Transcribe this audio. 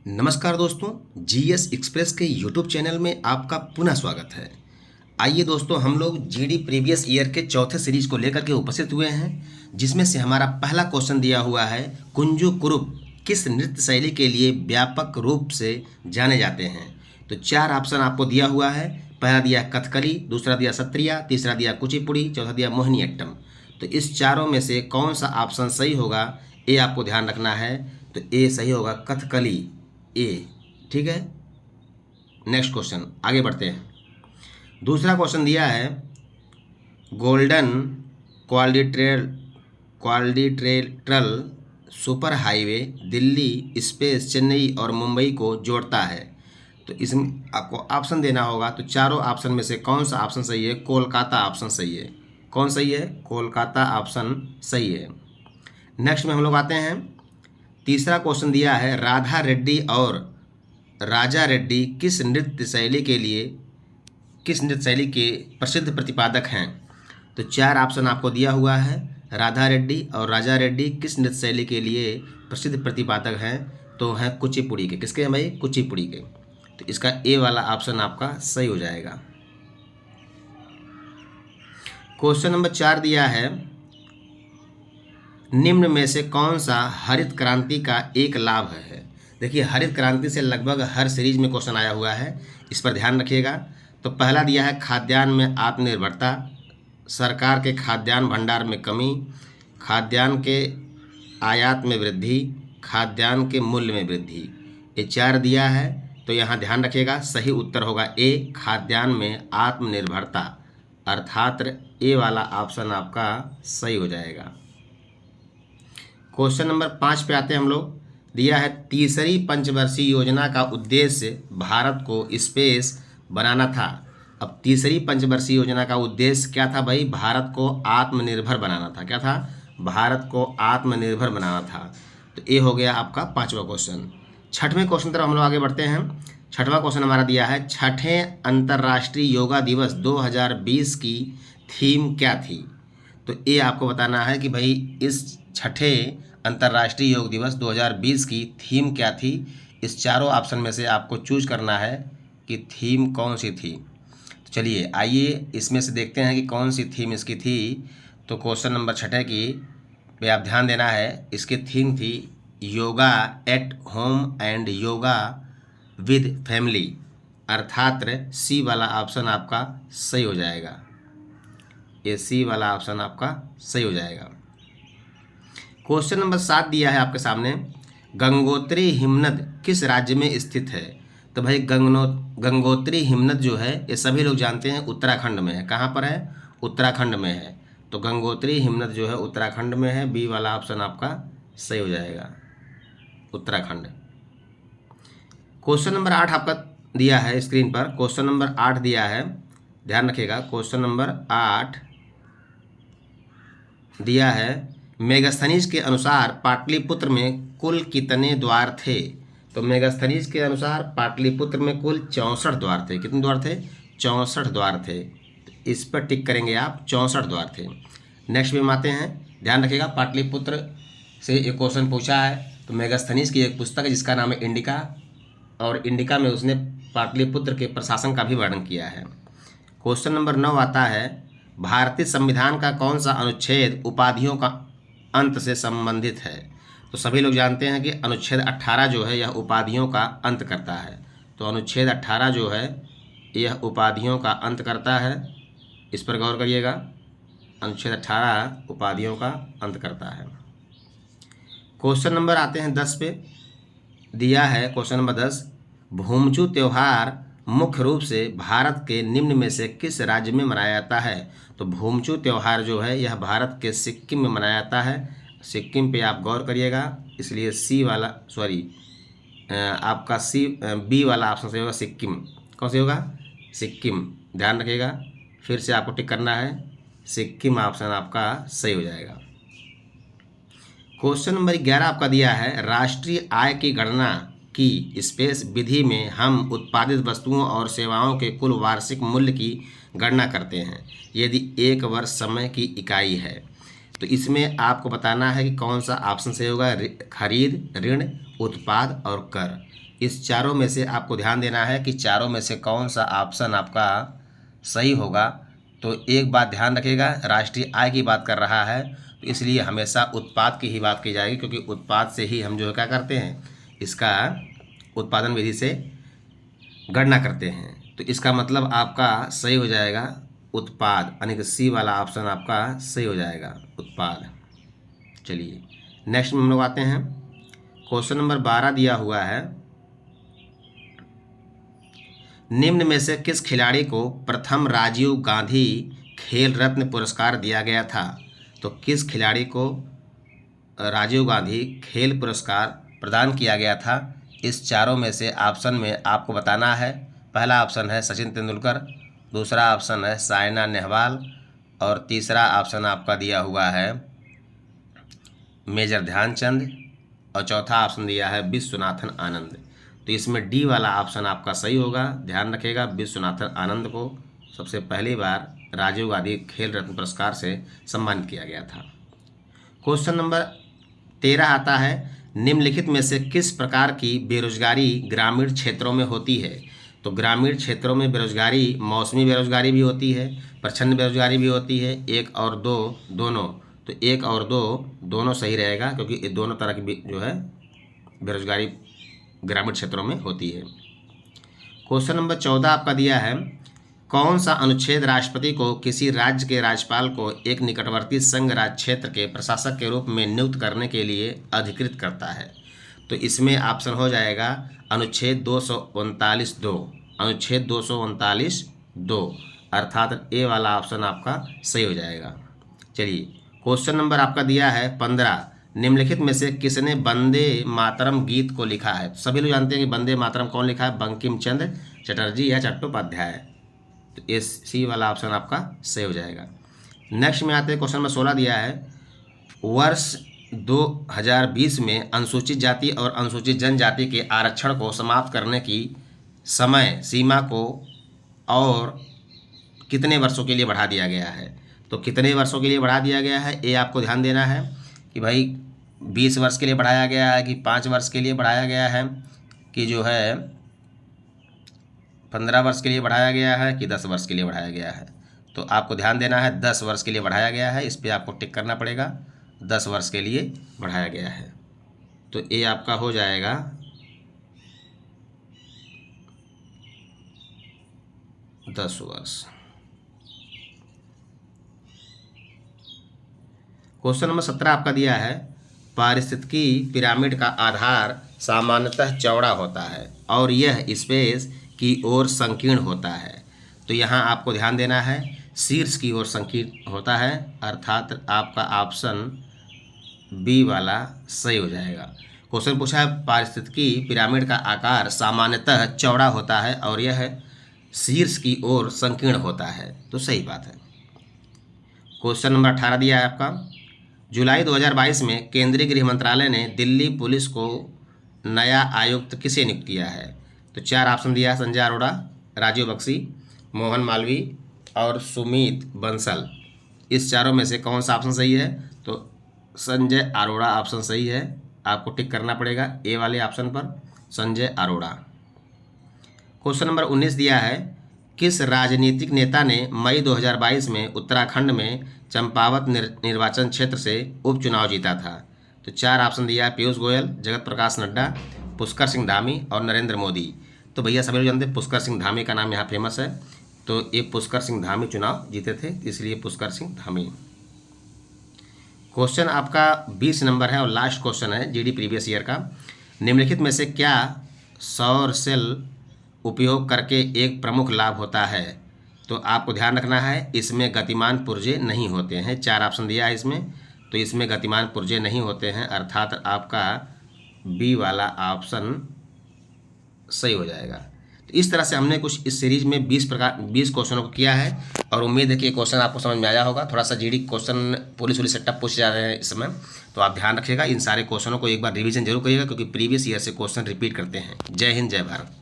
नमस्कार दोस्तों, GS express के यूट्यूब चैनल में आपका पुनः स्वागत है। आइए दोस्तों, हम लोग जीडी प्रीवियस ईयर के चौथे सीरीज को लेकर के उपस्थित हुए हैं, जिसमें से हमारा पहला क्वेश्चन दिया हुआ है, कुंजू कुरुप किस नृत्य शैली के लिए व्यापक रूप से जाने जाते हैं। तो चार ऑप्शन आपको दिया हुआ है। पहला दिया कथकली, दूसरा दिया सत्रिया, तीसरा दिया कुचिपुड़ी, चौथा दिया मोहिनीअट्टम। तो इस चारों में से कौन सा ऑप्शन सही होगा, ये आपको ध्यान रखना है। तो ए सही होगा, कथकली ए। ठीक है, नेक्स्ट क्वेश्चन आगे बढ़ते हैं। दूसरा क्वेश्चन दिया है, golden quadrilateral super highway Delhi, space, Chennai और मुंबई को जोड़ता है। तो इसमें आपको ऑप्शन देना होगा। तो चारों ऑप्शन में से कौन सा ऑप्शन सही है? कोलकाता ऑप्शन सही है। कौन सही है? कोलकाता ऑप्शन सही है। नेक्स्ट में हम लोग आते हैं। तीसरा क्वेश्चन दिया है, राधा रेड्डी और राजा रेड्डी किस नृत्य शैली के प्रसिद्ध प्रतिपादक हैं। तो चार ऑप्शन आपको दिया हुआ है। राधा रेड्डी और राजा रेड्डी किस नृत्य शैली के लिए प्रसिद्ध प्रतिपादक हैं? तो हैं कुचिपुड़ी के। किसके हैं भाई? कुचिपुड़ी के। तो इसका ए वाला ऑप्शन आपका सही हो जाएगा। क्वेश्चन नंबर 4 दिया है, निम्न में से कौन सा हरित क्रांति का एक लाभ है। देखिए, हरित क्रांति से लगभग हर सीरीज में क्वेश्चन आया हुआ है, इस पर ध्यान रखिएगा। तो पहला दिया है, खाद्यान्न में आत्मनिर्भरता, सरकार के खाद्यान्न भंडार में कमी, खाद्यान्न के आयात में वृद्धि, खाद्यान्न के मूल्य में वृद्धि। ये चार दिया है। तो यहाँ ध्यान रखिएगा, सही उत्तर होगा ए, खाद्यान्न में आत्मनिर्भरता, अर्थात ए वाला ऑप्शन आपका सही हो जाएगा। क्वेश्चन नंबर 5 पे आते हैं हम लोग। दिया है, तीसरी पंचवर्षीय योजना का उद्देश्य भारत को स्पेस बनाना था। अब तीसरी पंचवर्षीय योजना का उद्देश्य क्या था भाई? भारत को आत्मनिर्भर बनाना था। क्या था? भारत को आत्मनिर्भर बनाना था। तो ये हो गया आपका 5वां क्वेश्चन। छठवें क्वेश्चन तरफ हम लोग आगे बढ़ते हैं। छठवां क्वेश्चन हमारा दिया है, छठें अंतर्राष्ट्रीय योगा दिवस 2020 की थीम क्या थी। तो ये आपको बताना है कि भाई इस छठे अंतर्राष्ट्रीय योग दिवस 2020 की थीम क्या थी। इस चारों ऑप्शन में से आपको चूज करना है कि थीम कौन सी थी। तो चलिए आइए इसमें से देखते हैं कि कौन सी थीम इसकी थी। तो क्वेश्चन नंबर 6 की पे आप ध्यान देना है। इसकी थीम थी yoga at home and yoga with family, अर्थात सी वाला ऑप्शन आपका सही हो जाएगा। ये सी वाला ऑप्शन आपका सही हो जाएगा। क्वेश्चन नंबर 7 दिया है आपके सामने, गंगोत्री हिमनद किस राज्य में स्थित है। तो भाई गंगोत्री हिमनद जो है, ये सभी लोग जानते हैं उत्तराखंड में है। कहाँ पर है? उत्तराखंड में है। तो गंगोत्री हिमनद जो है उत्तराखंड में है। बी वाला ऑप्शन आपका सही हो जाएगा, उत्तराखंड। क्वेश्चन नंबर 8 आपका दिया है स्क्रीन पर। क्वेश्चन नंबर 8 दिया है, ध्यान रखिएगा। क्वेश्चन नंबर 8 दिया है, मेगास्थनीज के अनुसार पाटलिपुत्र में कुल कितने द्वार थे। तो मेगास्थनीज के अनुसार पाटलिपुत्र में कुल 64 द्वार थे। कितने द्वार थे? 64 द्वार थे। तो इस पर टिक करेंगे आप, 64 द्वार थे। नेक्स्ट में आते हैं, ध्यान रखिएगा, पाटलिपुत्र से एक क्वेश्चन पूछा है। तो मेगास्थनीज की एक पुस्तक है जिसका नाम है इंडिका, और इंडिका में उसने पाटलिपुत्र के प्रशासन का भी वर्णन किया है। क्वेश्चन नंबर 9 आता है, भारतीय संविधान का कौन सा अनुच्छेद उपाधियों का अंत से संबंधित है। तो सभी लोग जानते हैं कि अनुच्छेद 18 जो है यह उपाधियों का अंत करता है। तो अनुच्छेद 18 जो है यह उपाधियों का अंत करता है। इस पर गौर करिएगा, अनुच्छेद 18 उपाधियों का अंत करता है। क्वेश्चन नंबर आते हैं 10 पे। दिया है क्वेश्चन नंबर 10, भूमचू त्यौहार मुख्य रूप से भारत के निम्न में से किस राज्य में मनाया जाता है। तो भूमचू त्यौहार जो है यह भारत के सिक्किम में मनाया जाता है। सिक्किम पे आप गौर करिएगा, इसलिए सी वाला आपका बी वाला ऑप्शन सही होगा, सिक्किम। कौन सी होगा? सिक्किम। ध्यान रखिएगा, फिर से आपको टिक करना है, सिक्किम ऑप्शन आपका सही हो जाएगा। क्वेश्चन नंबर 11 आपका दिया है, राष्ट्रीय आय की गणना की स्पेस विधि में हम उत्पादित वस्तुओं और सेवाओं के कुल वार्षिक मूल्य की गणना करते हैं यदि एक वर्ष समय की इकाई है। तो इसमें आपको बताना है कि कौन सा ऑप्शन सही होगा, खरीद, ऋण, उत्पाद और कर। इस चारों में से आपको ध्यान देना है कि चारों में से कौन सा ऑप्शन आपका सही होगा। तो एक बात ध्यान रखिएगा, राष्ट्रीय आय की बात कर रहा है तो इसलिए हमेशा उत्पाद की ही बात की जाएगी, क्योंकि उत्पाद से ही हम जो है क्या करते हैं, इसका उत्पादन विधि से गणना करते हैं। तो इसका मतलब आपका सही हो जाएगा उत्पाद, यानी कि सी वाला ऑप्शन आपका सही हो जाएगा, उत्पाद। चलिए नेक्स्ट में हम लोग आते हैं। क्वेश्चन नंबर 12 दिया हुआ है, निम्न में से किस खिलाड़ी को प्रथम राजीव गांधी खेल रत्न पुरस्कार दिया गया था। तो किस खिलाड़ी को राजीव गांधी खेल पुरस्कार प्रदान किया गया था। इस चारों में से ऑप्शन में आपको बताना है। पहला ऑप्शन है सचिन तेंदुलकर, दूसरा ऑप्शन है साइना नेहवाल और तीसरा ऑप्शन आपका दिया हुआ है मेजर ध्यानचंद और चौथा ऑप्शन दिया है विश्वनाथन आनंद। तो इसमें डी वाला ऑप्शन आपका सही होगा। ध्यान रखिएगा, विश्वनाथन आनंद को सबसे पहली बार राजीव गांधी खेल रत्न पुरस्कार से सम्मानित किया गया था। क्वेश्चन नंबर 13 आता है, निम्नलिखित में से किस प्रकार की बेरोजगारी ग्रामीण क्षेत्रों में होती है। तो ग्रामीण क्षेत्रों में बेरोजगारी मौसमी बेरोजगारी भी होती है, प्रच्छन्न बेरोजगारी भी होती है, एक और दो दोनों। तो एक और दो दोनों सही रहेगा, क्योंकि ये दोनों तरह की जो है बेरोजगारी ग्रामीण क्षेत्रों में होती है। क्वेश्चन नंबर 14 आपका दिया है, कौन सा अनुच्छेद राष्ट्रपति को किसी राज्य के राज्यपाल को एक निकटवर्ती संघ राज्य क्षेत्र के प्रशासक के रूप में नियुक्त करने के लिए अधिकृत करता है। तो इसमें ऑप्शन हो जाएगा अनुच्छेद 239(2), अनुच्छेद 239(2), अर्थात ए वाला ऑप्शन आपका सही हो जाएगा। चलिए क्वेश्चन नंबर आपका दिया है 15, निम्नलिखित में से किसने वंदे मातरम गीत को लिखा है। सभी लोग जानते हैं कि वंदे मातरम कौन लिखा है, बंकिम चंद्र चटर्जी या चट्टोपाध्याय। तो इस सी वाला ऑप्शन आपका सही हो जाएगा। नेक्स्ट में आते हैं, क्वेश्चन नंबर 16 दिया है, वर्ष 2020 में अनुसूचित जाति और अनुसूचित जनजाति के आरक्षण को समाप्त करने की समय सीमा को और कितने वर्षों के लिए बढ़ा दिया गया है। तो कितने वर्षों के लिए बढ़ा दिया गया है, ये आपको ध्यान देना है कि भाई 20 वर्ष के लिए बढ़ाया गया है कि 5 वर्ष के लिए बढ़ाया गया है कि जो है 15 वर्ष के लिए बढ़ाया गया है कि 10 वर्ष के लिए बढ़ाया गया है। तो आपको ध्यान देना है 10 वर्ष के लिए बढ़ाया गया है, इस पर आपको टिक करना पड़ेगा, 10 वर्ष के लिए बढ़ाया गया है। तो ये आपका हो जाएगा 10 वर्ष। क्वेश्चन नंबर 17 आपका दिया है, पारिस्थितिकी पिरामिड का आधार सामान्यतः चौड़ा होता है और यह स्पेस की ओर संकीर्ण होता है। तो यहाँ आपको ध्यान देना है शीर्ष की ओर संकीर्ण होता है, अर्थात आपका ऑप्शन बी वाला सही हो जाएगा। क्वेश्चन पूछा है पारिस्थितिकी पिरामिड का आकार सामान्यतः चौड़ा होता है और यह शीर्ष की ओर संकीर्ण होता है, तो सही बात है। क्वेश्चन नंबर 18 दिया है आपका, जुलाई 2022 में केंद्रीय गृह मंत्रालय ने दिल्ली पुलिस को नया आयुक्त किसे नियुक्त किया है। तो 4 ऑप्शन दिया है, संजय अरोड़ा, राजीव बख्शी, मोहन मालवी और सुमीत बंसल। इस चारों में से कौन सा ऑप्शन सही है। तो संजय अरोड़ा ऑप्शन सही है, आपको टिक करना पड़ेगा ए वाले ऑप्शन पर, संजय अरोड़ा। क्वेश्चन नंबर 19 दिया है, किस राजनीतिक नेता ने मई 2022 में उत्तराखंड में चंपावत निर्वाचन क्षेत्र से उपचुनाव जीता था। तो 4 ऑप्शन दिया है, पीयूष गोयल, जगत प्रकाश नड्डा, पुष्कर सिंह धामी और नरेंद्र मोदी। तो भैया सभी लोग जानते हैं पुष्कर सिंह धामी का नाम यहाँ फेमस है, तो ये पुष्कर सिंह धामी चुनाव जीते थे, इसलिए पुष्कर सिंह धामी। क्वेश्चन आपका 20 नंबर है और लास्ट क्वेश्चन है जीडी प्रीवियस ईयर का, निम्नलिखित में से क्या सौर सेल उपयोग करके एक प्रमुख लाभ होता है। तो आपको ध्यान रखना है इसमें गतिमान पुर्जे नहीं होते हैं। 4 ऑप्शन दिया है इसमें, तो इसमें गतिमान पुर्जे नहीं होते हैं, अर्थात आपका बी वाला ऑप्शन सही हो जाएगा। तो इस तरह से हमने कुछ इस सीरीज में 20 क्वेश्चनों को किया है और उम्मीद है कि ये क्वेश्चन आपको समझ में आया होगा। थोड़ा सा जीडी क्वेश्चन पुलिस से टफ पूछे जा रहे हैं इस समय, तो आप ध्यान रखिएगा, इन सारे क्वेश्चनों को एक बार रिवीजन जरूर करिएगा, क्योंकि प्रीवियस ईयर से क्वेश्चन रिपीट करते हैं। जय हिंद, जय भारत।